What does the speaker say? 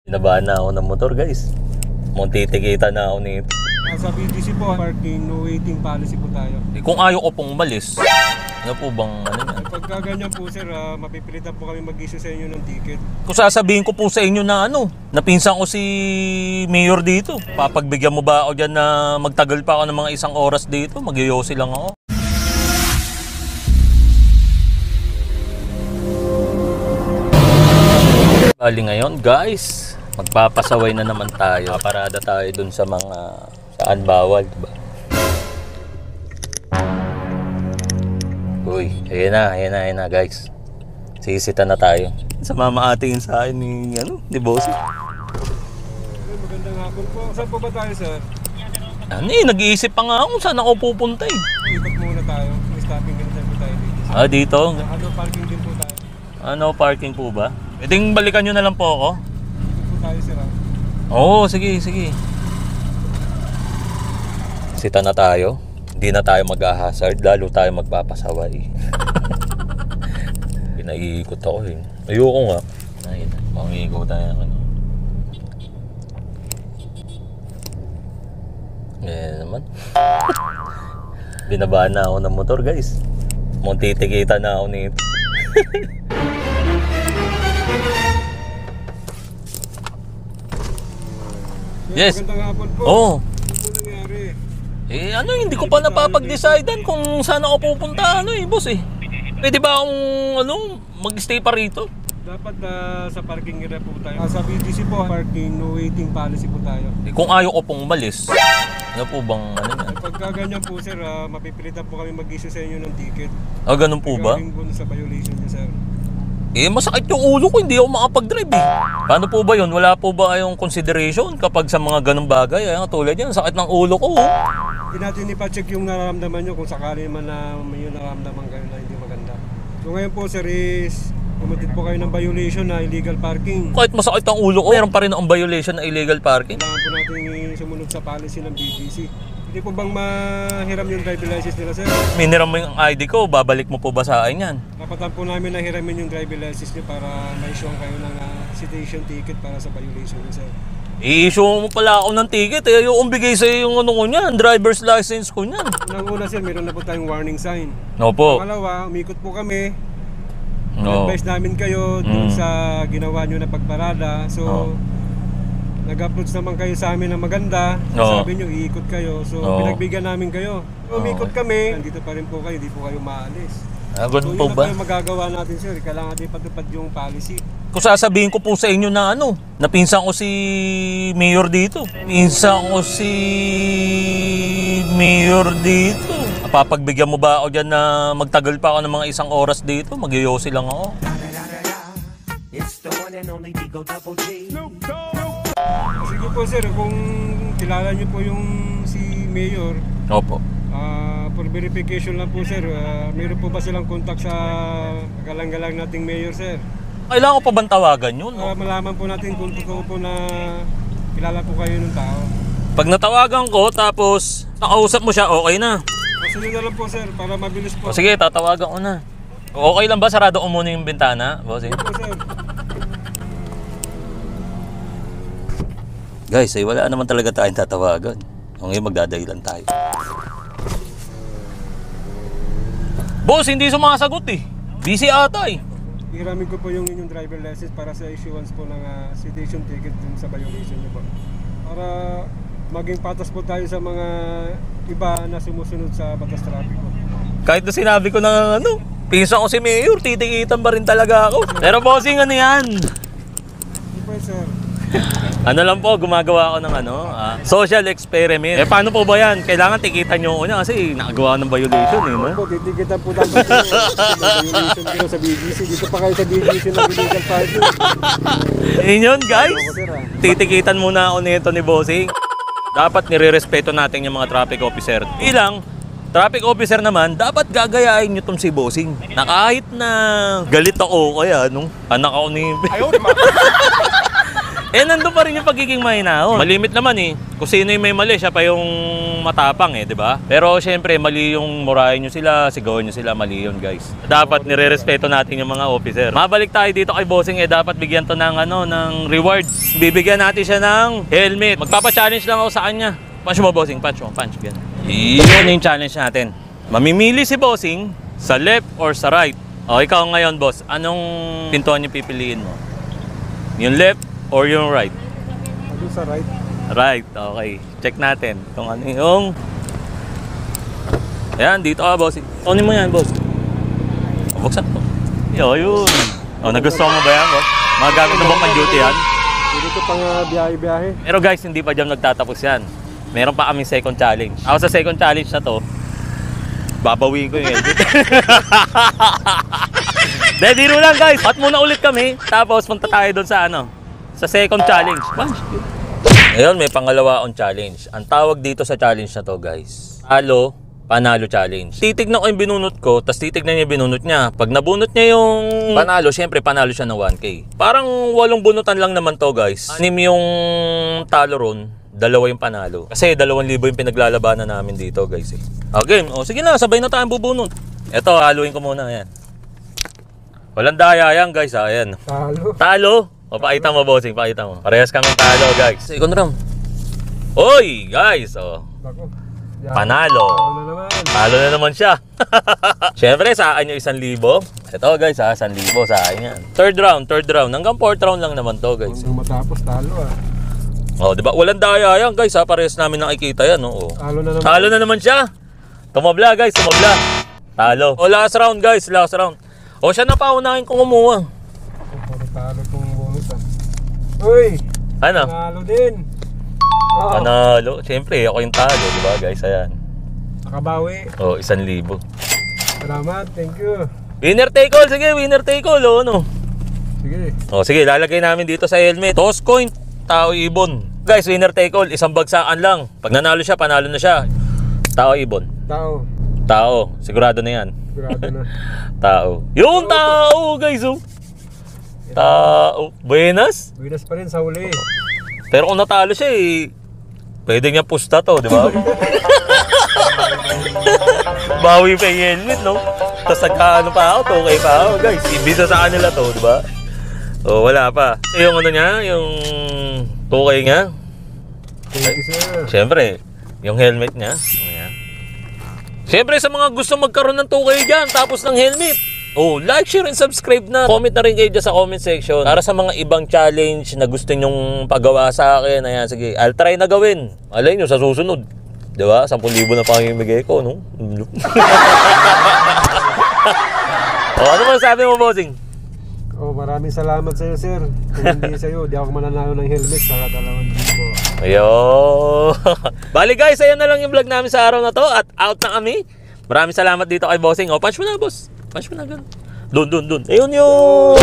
Binabahan na ako ng motor, guys. Muntitikita na ako nito. Sa BGC po, parking no waiting policy po tayo. Kung ayaw ko pong umalis, ano po bang ano yan? Pagka ganyan po sir, mapipilitan po kami mag-issue sa inyo ng ticket. Kung sasabihin ko po sa inyo na napinsan ko si Mayor dito, papagbigyan mo ba ako dyan na magtagal pa ako ng mga 1 oras dito? Magyoyosi lang ako. Bali ngayon, guys, magpapasaway na naman tayo. Parada tayo dun sa mga saan bawal, diba? Uy, ayan na guys. Sisita na tayo. Sa mamaatingin sa akin ni Bossy. Magandang hapon po. Saan po ba tayo sir? Nag-iisip pa nga ako kung saan ako pupunta eh. Ikot muna tayo. May stopping din po tayo dito. Dito? Ano parking din po tayo? Parking po ba? Pwedeng balikan nyo na lang po ako. Ikot po tayo sir. Oo, sige. Sita na tayo. Hindi na tayo mag-hazard, lalo tayo magpapasaway. Pinaiikot ako eh. Ayoko nga. Ayun, mangiikot tayo. Naman. Binabahan na ako ng motor, guys. Muntitikita na ako nito. Yes. Magandang hapon po. Oo. Ano po nangyari? Hindi ko pa napapag-decidean kung saan ako pupunta, boss eh. Pwede ba akong, mag-stay pa rito? Dapat sa parking area po tayo. Sa BGC po, parking no waiting policy po tayo. Kung ayaw ko pong umalis, ano po bang yan? Pagka ganyan po sir, mapipilitan po kami mag-issue sa inyo ng ticket. Ganun po ba? Regarding po sa violation niyo sir. Masakit yung ulo ko, hindi ako makapag-drive eh. Paano po ba yun? Wala po ba kayong consideration kapag sa mga ganung bagay? Tulad yan, sakit ng ulo ko. Hindi natin ipa-check yung nararamdaman nyo kung sakali man na may yung nararamdaman kayo na hindi maganda. So ngayon po sir is, kumatit po kayo ng violation na illegal parking. Kahit masakit ang ulo ko, meron pa rin ang violation na illegal parking. Kailangan po natin sumunod sa policy ng BGC. Hindi po bang mahiram yung driver license nila sir? Miniram mo yung ID ko, babalik mo po ba sa akin yan? Kapatan po namin na hiramin yung driver license nyo para ma-issue kayo ng citation ticket para sa violation nyo sir. I-issue mo pala ako ng ticket yung bigay sa'yo yung ko niyan, driver's license ko niyan. Unang-una sir, meron na po tayong warning sign. Opo. Pangalawa, umikot po kami. No. Advise namin kayo dun sa ginawa nyo na pagparada. So, nag-approach naman kayo sa amin na maganda. Sabi nyo, iikot kayo. So, pinagbigyan namin kayo. Umikot kami. Nandito pa rin po kayo, hindi po kayo maalis. Ganun so, po ba? Yun na magagawa natin sir. Kailangan din patupad yung policy. Kung sasabihin ko po sa inyo na napinsan ko si Mayor dito. Papagbigyan mo ba ako dyan na magtagal pa ako ng mga 1 oras dito? Magyoyosi lang ako. Sige po sir, kung kilala nyo po yung si Mayor. Opo. For verification lang po sir, meron po ba silang contact sa galang-galang nating Mayor sir? Kailangan ko pa bang tawagan yun? Malaman po natin kung totoo po na kilala po kayo ng tao. Pag natawagan ko tapos nakausap mo siya, okay na. Pasunod na lang po sir, para mabilis po. Sige, tatawagan ko na. Okay lang ba? Sarado ko muna yung bintana, bossing? Po sir. Guys, wala naman talaga tayong tatawagan. Ngayon magdadahilan tayo. Boss, hindi sumasagot eh. Busy ata eh. Hiramin ko po yung inyong driver license para sa issuance po ng citation ticket dun sa violation nyo po. Para maging patas po tayo sa mga iba na sumusunod sa batas trapiko. Kahit na sinabi ko na pinsan ko si Mayor, titikitan pa rin talaga ako. Pero bossing, yan? Hindi po sir. Lang po, gumagawa ako ng social experiment. Paano po ba yan? Kailangan tikitan nyo ako niya kasi nakagawa ng violation no? Po, titikitan po dapat violation kayo sa BGC. Dito pa kayo sa BGC ng illegal parking. Yun guys, titikitan muna ako nito ni Bossing. Dapat nire-respeto natin yung mga traffic officer. Ilang traffic officer naman, dapat gagayain nyo tong si Bossing. Na kahit na galit ako, kaya anak ako ni... nandun pa rin yung pagiging mahinahon. Malimit naman eh. Kung sino yung may mali, siya pa yung matapang eh, di ba? Pero syempre, mali yung murahin nyo sila, sigawin nyo sila, mali yun guys. Dapat nire-respeto natin yung mga officer. Mabalik tayo dito kay bossing dapat bigyan to ng ng rewards. Bibigyan natin siya ng helmet. Magpapa-challenge lang ako sa kanya. Punch mo bossing, punch mo, punch. Ganun. Yun yung challenge natin. Mamimili si bossing sa left or sa right. O, ikaw ngayon boss, anong pintuan yung pipiliin mo? Yung left or yung right? Ano sa right? Right, okay. Check natin kung ano yung... Ayan, dito ka bossing. Kunin mo yan boss. O, buksan ko. Yun. O, nagustuhan mo ba yan boss? Magamit na bang pang-duty yan? Hindi ko pang biyahe-biyahe. Pero guys, hindi pa dyan nagtatapos yan. Meron pa kaming second challenge. Ako sa second challenge na to, babawiin ko yung helmet. Biro lang guys. Pat muna ulit kami. Tapos punta tayo doon sa sa second challenge. Ayun, may pangalawa on challenge. Ang tawag dito sa challenge na to guys, talo, panalo challenge. Titignan ko yung binunot ko, tapos titignan niya yung binunot niya. Pag nabunot niya yung panalo, syempre panalo siya ng 1K. Parang 8 bunutan lang naman to guys. 6 yung talo ron, 2 yung panalo. Kasi 2,000 yung pinaglalabanan namin dito guys eh. Okay, sige na, sabay na tayong bubunot. Ito, haluin ko muna yan. Walang daya yan guys, ayan. Talo. Talo? O, pakita mo bossing, pakita mo. Parehas kami talo guys. Second round. Oy, guys, Bako. panalo. Ano naman? Talo na naman siya. Siyempre, sa akin yung 1,000. Ito guys, 1,000 sa akin yan. Third round. Hanggang 4th round lang naman to guys. Kung matapos, talo Oh, di ba? Walang daya yan guys, parehas namin nakikita yan. Oh. Talo na naman. Talo na naman siya. Tumabla guys, tumabla. Talo. O, last round guys, last round. O, siya na paunahin kung umuha. Talo kong bonus Uy! Ano? Talo din. Panalo. Siyempre, ako yung talo, di ba guys? Ayan. Nakabawi. O, 1,000. Salamat, thank you. Winner take all, sige, winner take all, o ano? Sige. O, sige, lalagay namin dito sa helmet. Toss coin, tao ibon. Guys, winner take all, isang bagsakan lang. Pag nanalo siya, panalo na siya. Tao ibon. Tao, sigurado na yan. Sigurado na. Tao. Yung tao, guys, oh. Tao. Buenas? Buenas pa rin sa huli. Pero kung natalo siya, pwede niya pusta to, di ba? Bawi pa yung helmet, no? Tapos nagkaano pa ako, okay pa ako, guys. Ibisa sa kanila to, di ba? O, wala pa. Yung ano niya, yung tukay niya. Thank you, sir. Siyempre, yung helmet niya. Ayan. Siyempre, sa mga gusto magkaroon ng tukay dyan, tapos ng helmet. Oh, like, share, and subscribe na. Comment na rin kayo dyan sa comment section. Para sa mga ibang challenge na gusto nyong pagawa sa akin. Ayan, sige. I'll try na gawin. Alay nyo, sa susunod. Diba? 10,000 na pangimigay ko, no? Oh, ano man sabi mo, bossing? Oh, maraming salamat sa iyo, sir. Kung hindi sa iyo, di ako mananalo ng helmet sa 2,000. Ayun. Bali guys, ayan na lang yung vlog namin sa araw na to. At out na kami. Maraming salamat dito kay bossing. O, punch mo na, boss. Punch mo na, ganun. Dun. Ayun yun.